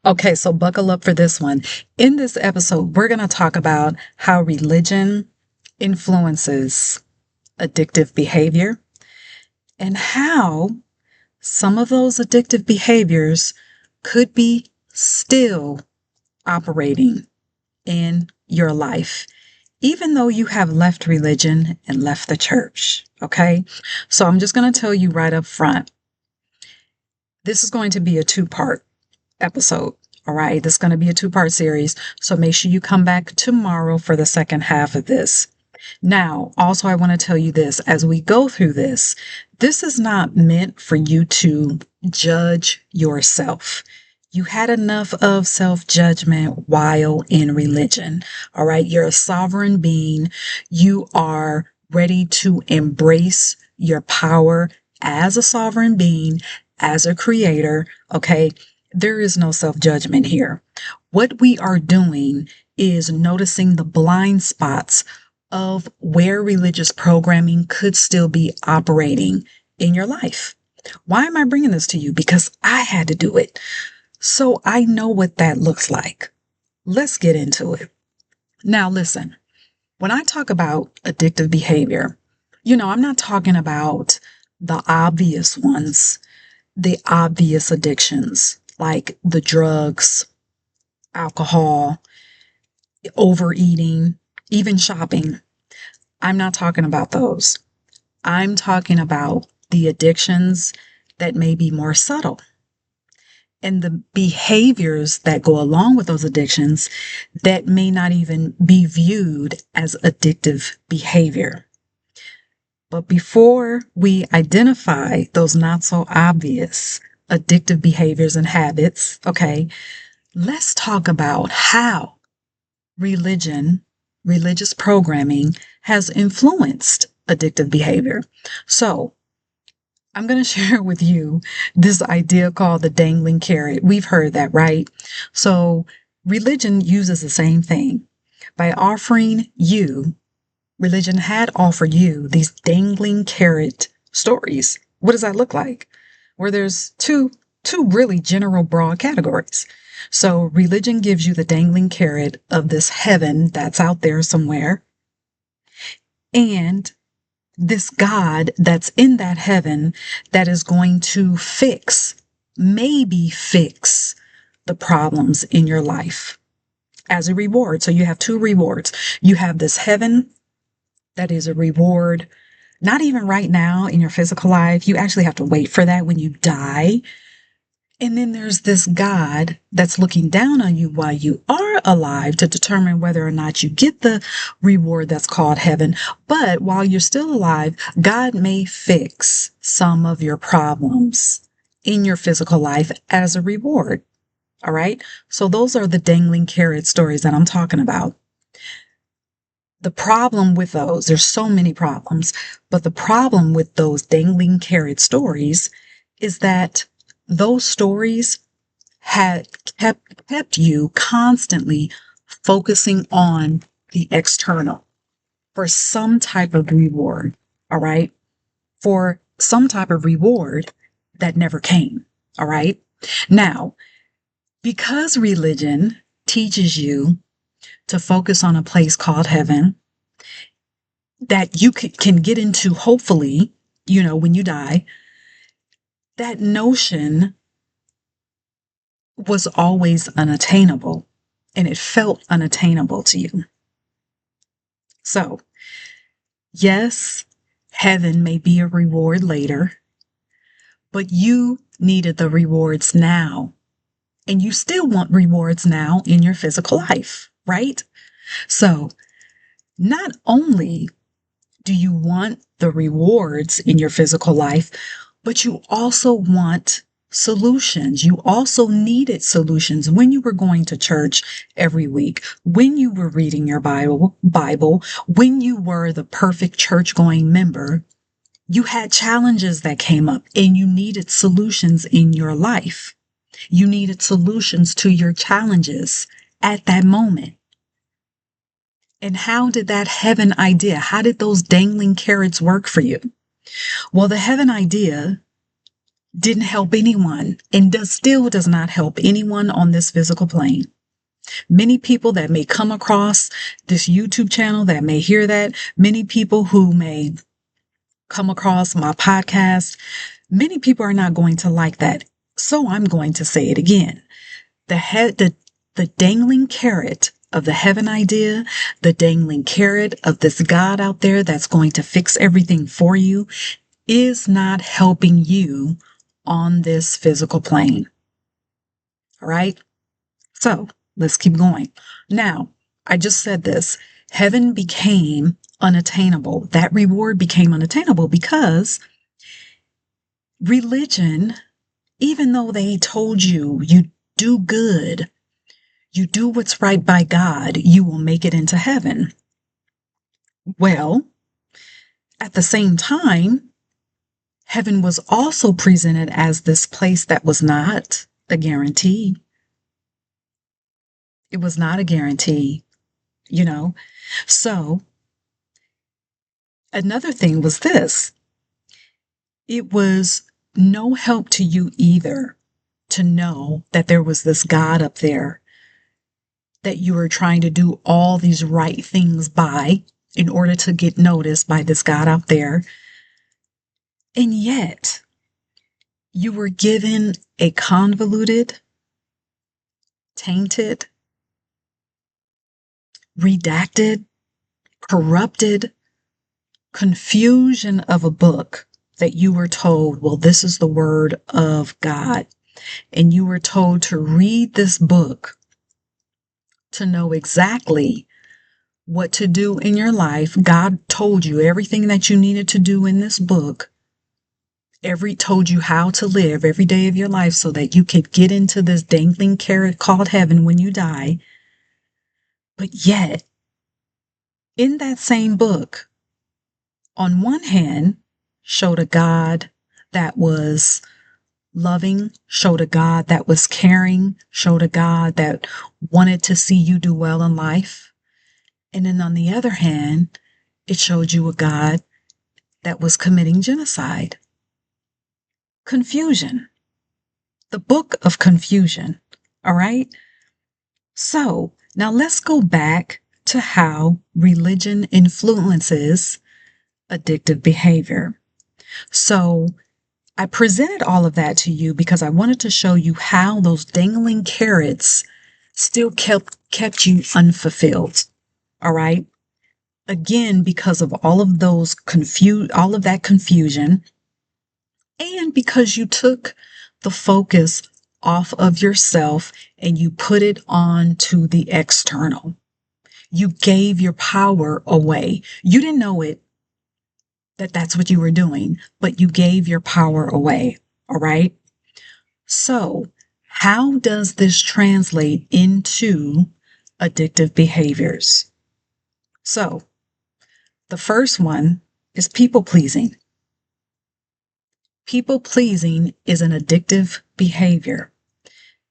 Okay, so buckle up for this one. In this episode, we're going to talk about how religion influences addictive behavior and how some of those addictive behaviors could be still operating in your life, even though you have left religion and left the church. Okay, so I'm just going to tell you right up front, this is going to be a two-part episode. All right, this is going to be a two-part series. So make sure you come back tomorrow for the second half of this. Now, also, I want to tell you this as we go through this, this is not meant for you to judge yourself. You had enough of self judgment while in religion. All right, you're a sovereign being. You are ready to embrace your power as a sovereign being, as a creator. Okay, there is no self judgment here. What we are doing is noticing the blind spots of where religious programming could still be operating in your life. Why am I bringing this to you? Because I had to do it. So I know what that looks like. Let's get into it. Now, listen, when I talk about addictive behavior, I'm not talking about the obvious ones, the obvious addictions like the drugs, alcohol, overeating, even shopping. I'm not talking about those. I'm talking about the addictions that may be more subtle and the behaviors that go along with those addictions that may not even be viewed as addictive behavior. But before we identify those not so obvious addictive behaviors and habits, okay, let's talk about how religious programming has influenced addictive behavior. So, I'm going to share with you this idea called the dangling carrot. We've heard that, right? So, religion uses the same thing. By offering you, religion had offered you these dangling carrot stories. What does that look like? Where there's two really general broad categories. So religion gives you the dangling carrot of this heaven that's out there somewhere. And this God that's in that heaven that is going to maybe fix the problems in your life as a reward. So you have two rewards. You have this heaven that is a reward, not even right now in your physical life. You actually have to wait for that when you die. And then there's this God that's looking down on you while you are alive to determine whether or not you get the reward that's called heaven. But while you're still alive, God may fix some of your problems in your physical life as a reward. All right. So those are the dangling carrot stories that I'm talking about. The problem with those, there's so many problems, but the problem with those dangling carrot stories is that those stories had kept you constantly focusing on the external for some type of reward, all right? For some type of reward that never came, all right? Now, because religion teaches you to focus on a place called heaven that you can get into, hopefully, when you die, that notion was always unattainable and it felt unattainable to you. So, yes, heaven may be a reward later, but you needed the rewards now. And you still want rewards now in your physical life, right? So, not only do you want the rewards in your physical life, but you also want solutions. You also needed solutions when you were going to church every week, when you were reading your Bible, when you were the perfect church-going member. You had challenges that came up and you needed solutions in your life. You needed solutions to your challenges at that moment. And how did that heaven idea, how did those dangling carrots work for you? Well, the heaven idea didn't help anyone and still does not help anyone on this physical plane. Many people that may come across this YouTube channel that may hear that, many people who may come across my podcast, many people are not going to like that. So I'm going to say it again. The dangling carrot of the heaven idea, the dangling carrot of this God out there that's going to fix everything for you, is not helping you on this physical plane. All right? So let's keep going. Now, I just said this. Heaven became unattainable. That reward became unattainable because religion, even though they told you, you do good, you do what's right by God, you will make it into heaven. Well, at the same time, heaven was also presented as this place that was not a guarantee. It was not a guarantee, you know? So, another thing was this: it was no help to you either to know that there was this God up there that you were trying to do all these right things by in order to get noticed by this God out there. And yet, you were given a convoluted, tainted, redacted, corrupted confusion of a book that you were told, well, this is the word of God. And you were told to read this book to know exactly what to do in your life. God told you everything that you needed to do in this book. Told you how to live every day of your life so that you could get into this dangling carrot called heaven when you die. But yet, in that same book, on one hand, showed a God that was loving, showed a God that was caring, showed a God that wanted to see you do well in life. And then on the other hand, it showed you a God that was committing genocide. Confusion. The book of confusion. All right? So now let's go back to how religion influences addictive behavior. So I presented all of that to you because I wanted to show you how those dangling carrots still kept you unfulfilled. All right? Again, because of all of all of that confusion, and because you took the focus off of yourself and you put it on to the external. You gave your power away. You didn't know it, that that's what you were doing, but you gave your power away. All right. So how does this translate into addictive behaviors? So the first one is people pleasing. People pleasing is an addictive behavior.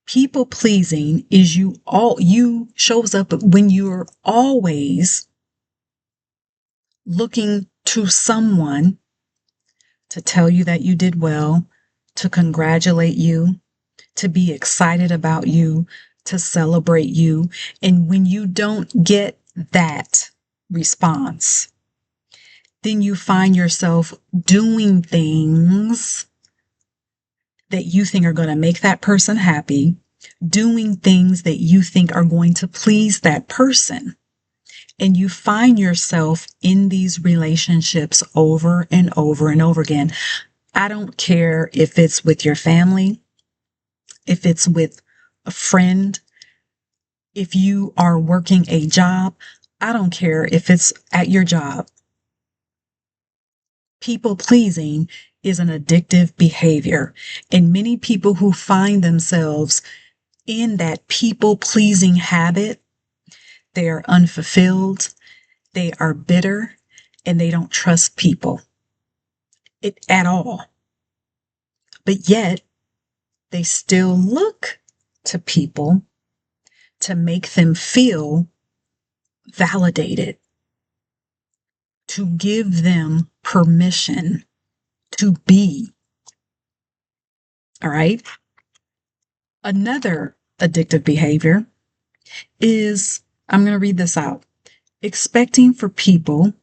People pleasing is you shows up when you're always looking to someone to tell you that you did well, to congratulate you, to be excited about you, to celebrate you. And when you don't get that response, then you find yourself doing things that you think are going to make that person happy, doing things that you think are going to please that person. And you find yourself in these relationships over and over and over again. I don't care if it's with your family, if it's with a friend, if you are working a job. I don't care if it's at your job. People pleasing is an addictive behavior. And many people who find themselves in that people pleasing habit, they are unfulfilled, they are bitter, and they don't trust people at all. But yet, they still look to people to make them feel validated, to give them permission to be. All right. Another addictive behavior is, I'm going to read this out, expecting for people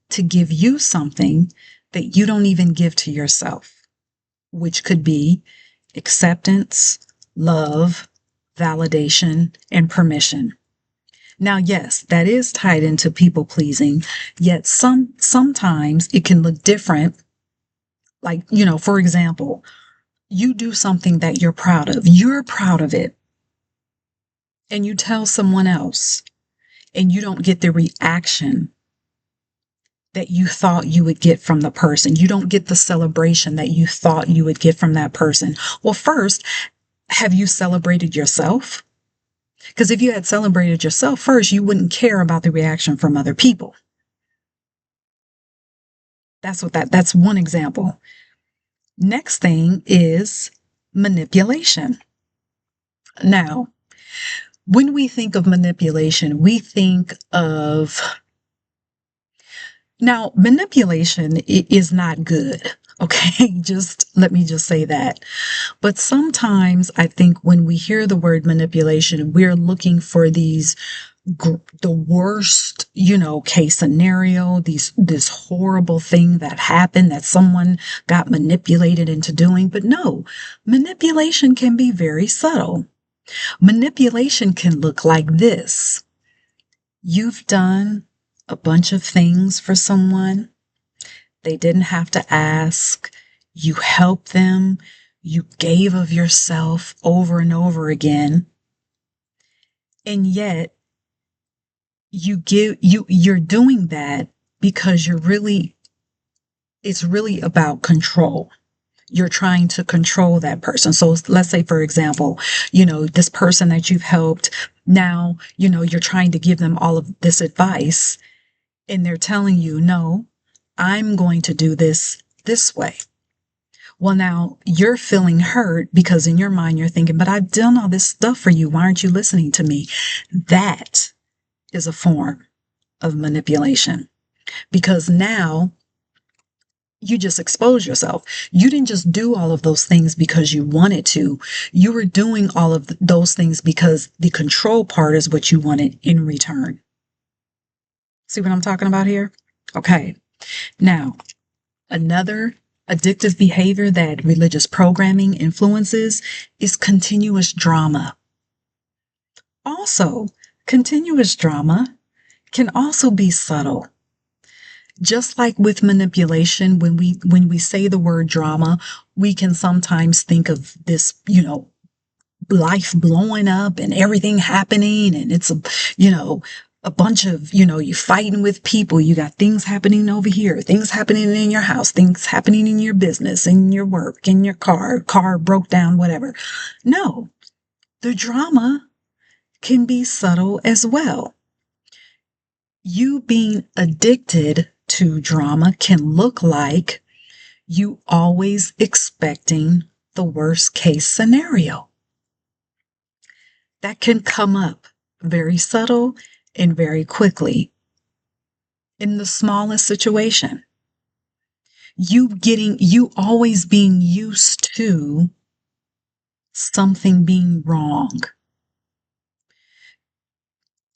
to give you something that you don't even give to yourself, which could be acceptance, love, validation, and permission. Now, yes, that is tied into people pleasing, yet sometimes it can look different. Like, for example, you do something that you're proud of it, and you tell someone else, and you don't get the reaction that you thought you would get from the person. You don't get the celebration that you thought you would get from that person. Well, first, have you celebrated yourself? Because if you had celebrated yourself first, you wouldn't care about the reaction from other people. That's one example. Next thing is manipulation. Now, when we think of manipulation, we think of, now, manipulation is not good. Okay, let me just say that. But sometimes I think when we hear the word manipulation, we're looking for the worst, case scenario, this horrible thing that happened that someone got manipulated into doing. But no, manipulation can be very subtle. Manipulation can look like this. You've done a bunch of things for someone. They didn't have to ask. You helped them. You gave of yourself over and over again. And yet you're doing that because it's really about control. You're trying to control that person. So let's say, for example, this person that you've helped, now, you're trying to give them all of this advice, and they're telling you, no, I'm going to do this way. Well, now you're feeling hurt because in your mind, you're thinking, but I've done all this stuff for you. Why aren't you listening to me? That is a form of manipulation, because now you just expose yourself. You didn't just do all of those things because you wanted to. You were doing all of those things because the control part is what you wanted in return. See what I'm talking about here? Okay. Now, another addictive behavior that religious programming influences is continuous drama. Also, continuous drama can also be subtle. Just like with manipulation, when we say the word drama, we can sometimes think of this, life blowing up and everything happening, and it's a bunch of, you fighting with people. You got things happening over here, things happening in your house, things happening in your business, in your work, in your car broke down, whatever. No, the drama can be subtle as well. You being addicted to drama can look like you always expecting the worst case scenario. That can come up very subtle and very quickly in the smallest situation. You always being used to something being wrong.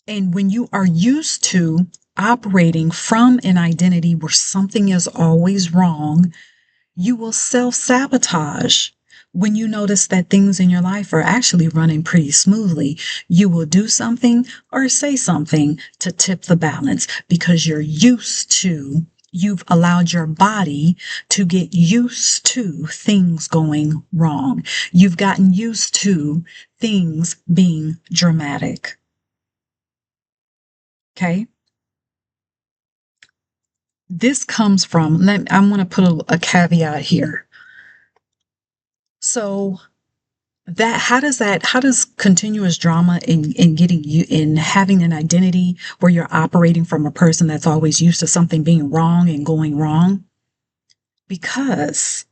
And when you are used to operating from an identity where something is always wrong, you will self-sabotage. When you notice that things in your life are actually running pretty smoothly, you will do something or say something to tip the balance because you've allowed your body to get used to things going wrong. You've gotten used to things being dramatic. Okay? This comes from, I'm going to put a caveat here. So how does continuous drama in getting you in having an identity where you're operating from a person that's always used to something being wrong and going wrong? Because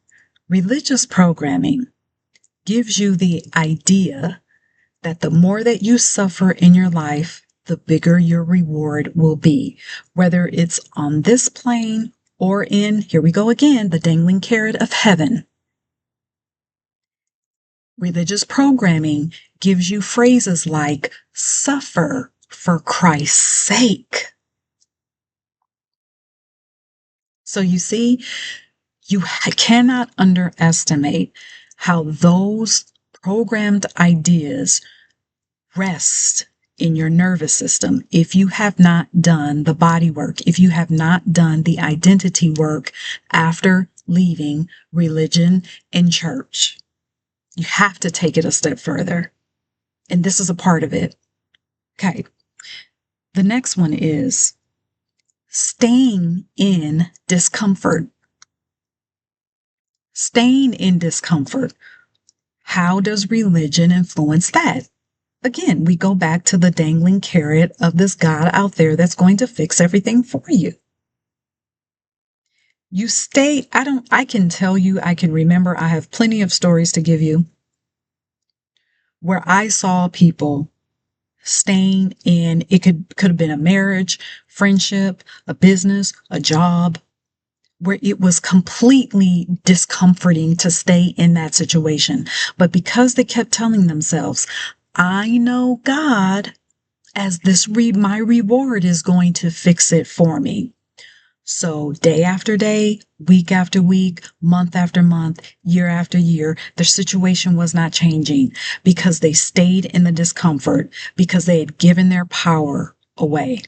religious programming gives you the idea that the more that you suffer in your life, the bigger your reward will be, whether it's on this plane or in, here we go again, the dangling carrot of heaven. Religious programming gives you phrases like suffer for Christ's sake. So you see, you cannot underestimate how those programmed ideas rest in your nervous system if you have not done the body work, if you have not done the identity work after leaving religion and church. You have to take it a step further. And this is a part of it. Okay. The next one is staying in discomfort. Staying in discomfort. How does religion influence that? Again, we go back to the dangling carrot of this God out there that's going to fix everything for you. You stay, I can tell you, I can remember, I have plenty of stories to give you where I saw people staying in, it could have been a marriage, friendship, a business, a job, where it was completely discomforting to stay in that situation. But because they kept telling themselves, I know God, as my reward is going to fix it for me. So day after day, week after week, month after month, year after year, their situation was not changing because they stayed in the discomfort, because they had given their power away.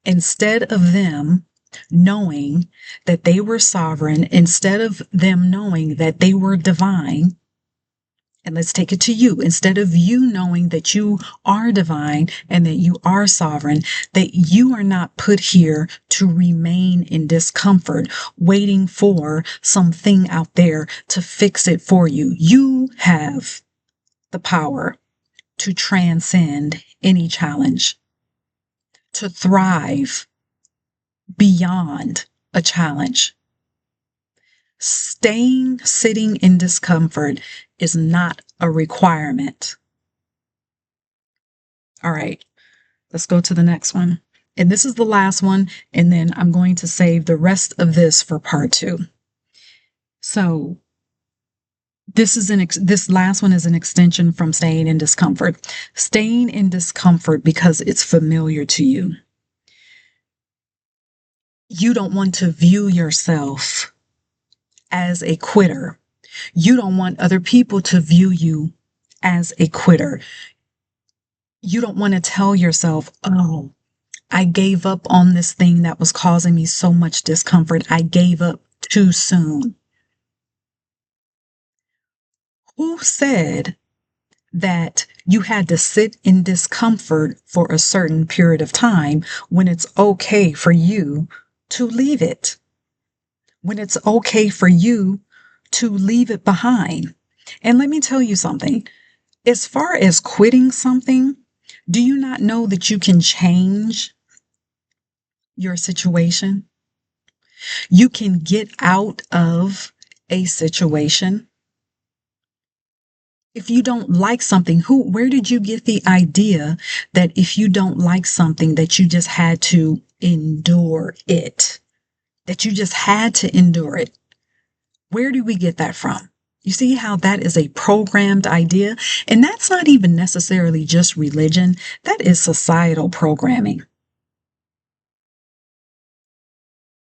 Instead of them knowing that they were sovereign, instead of them knowing that they were divine, and let's take it to you. Instead of you knowing that you are divine and that you are sovereign, that you are not put here to remain in discomfort, waiting for something out there to fix it for you. You have the power to transcend any challenge, to thrive beyond a challenge. Sitting in discomfort is not a requirement. All right, let's go to the next one. And this is the last one, and then I'm going to save the rest of this for part 2. So this last one is an extension from staying in discomfort. Staying in discomfort because it's familiar to you. You don't want to view yourself as a quitter. You don't want other people to view you as a quitter. You don't want to tell yourself, oh, I gave up on this thing that was causing me so much discomfort. I gave up too soon. Who said that you had to sit in discomfort for a certain period of time when it's okay for you to leave it? When it's okay for you to leave it behind? And let me tell you something. As far as quitting something, do you not know that you can change your situation? You can get out of a situation. If you don't like something, where did you get the idea that if you don't like something that you just had to endure it? That you just had to endure it? Where do we get that from? You see how that is a programmed idea? And that's not even necessarily just religion. That is societal programming.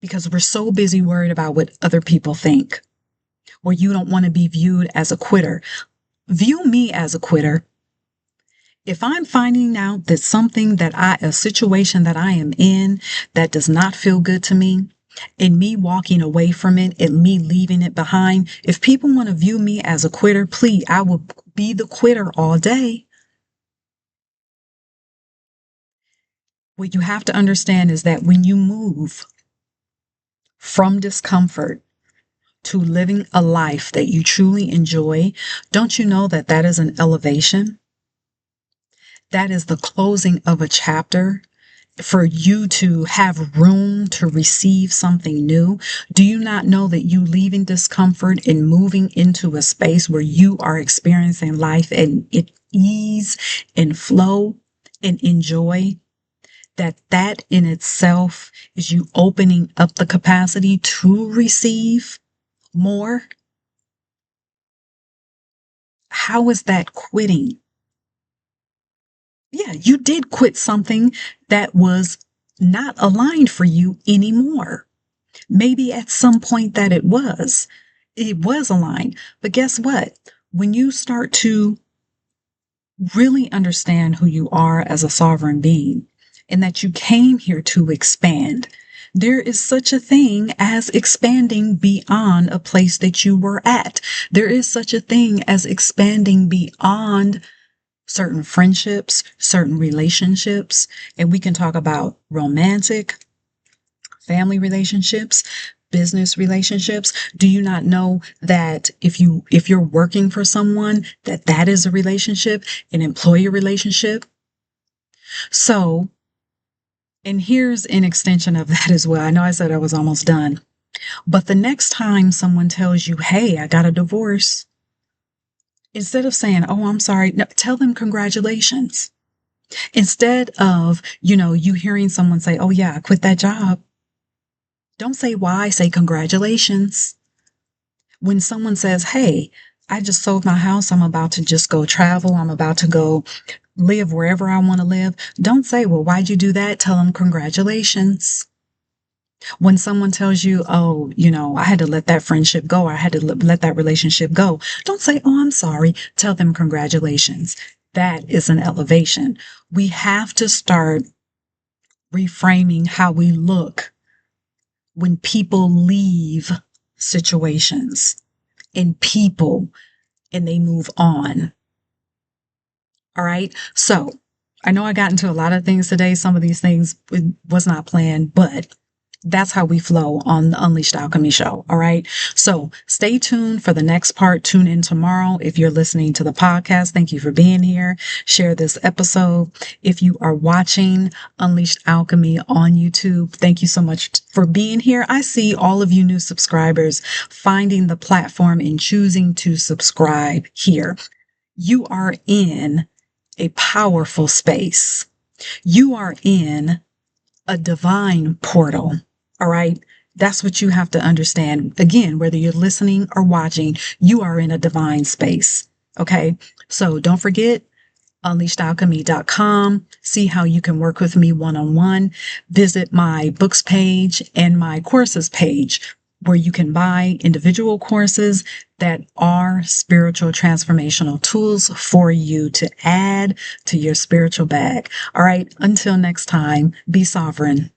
Because we're so busy worried about what other people think, or you don't want to be viewed as a quitter. View me as a quitter. If I'm finding out that a situation that I am in that does not feel good to me, and me walking away from it and me leaving it behind, if people want to view me as a quitter, please, I will be the quitter all day. What you have to understand is that when you move from discomfort to living a life that you truly enjoy, don't you know that that is an elevation? That is the closing of a chapter for you to have room to receive something new. Do you not know that you leaving discomfort and moving into a space where you are experiencing life and it ease and flow and enjoy, that in itself is you opening up the capacity to receive more? How is that quitting? Yeah, you did quit something that was not aligned for you anymore. Maybe at some point that it was aligned. But guess what? When you start to really understand who you are as a sovereign being and that you came here to expand, there is such a thing as expanding beyond a place that you were at. There is such a thing as expanding beyond certain friendships, certain relationships, and we can talk about romantic, family relationships, business relationships. Do you not know that if you're working for someone, that is a relationship, an employer relationship? So, and here's an extension of that as well. I know I said I was almost done, but the next time someone tells you, "Hey, I got a divorce," instead of saying, "Oh, I'm sorry," no, tell them congratulations. Instead of, you hearing someone say, "Oh yeah, I quit that job." Don't say why, say congratulations. When someone says, "Hey, I just sold my house, I'm about to just go travel, I'm about to go live wherever I want to live," don't say, "Well, why'd you do that?" Tell them congratulations. When someone tells you, "Oh, I had to let that friendship go, or I had to let that relationship go," don't say, "Oh, I'm sorry." Tell them congratulations. That is an elevation. We have to start reframing how we look when people leave situations and people and they move on. All right. So I know I got into a lot of things today. Some of these things was not planned, but that's how we flow on the Unleashed Alchemy show. All right. So stay tuned for the next part. Tune in tomorrow. If you're listening to the podcast, thank you for being here. Share this episode. If you are watching Unleashed Alchemy on YouTube, thank you so much for being here. I see all of you new subscribers finding the platform and choosing to subscribe here. You are in a powerful space. You are in a divine portal. All right. That's what you have to understand. Again, whether you're listening or watching, you are in a divine space. Okay. So don't forget unleashedalchemy.com. See how you can work with me one-on-one. Visit my books page and my courses page where you can buy individual courses that are spiritual transformational tools for you to add to your spiritual bag. All right. Until next time, be sovereign.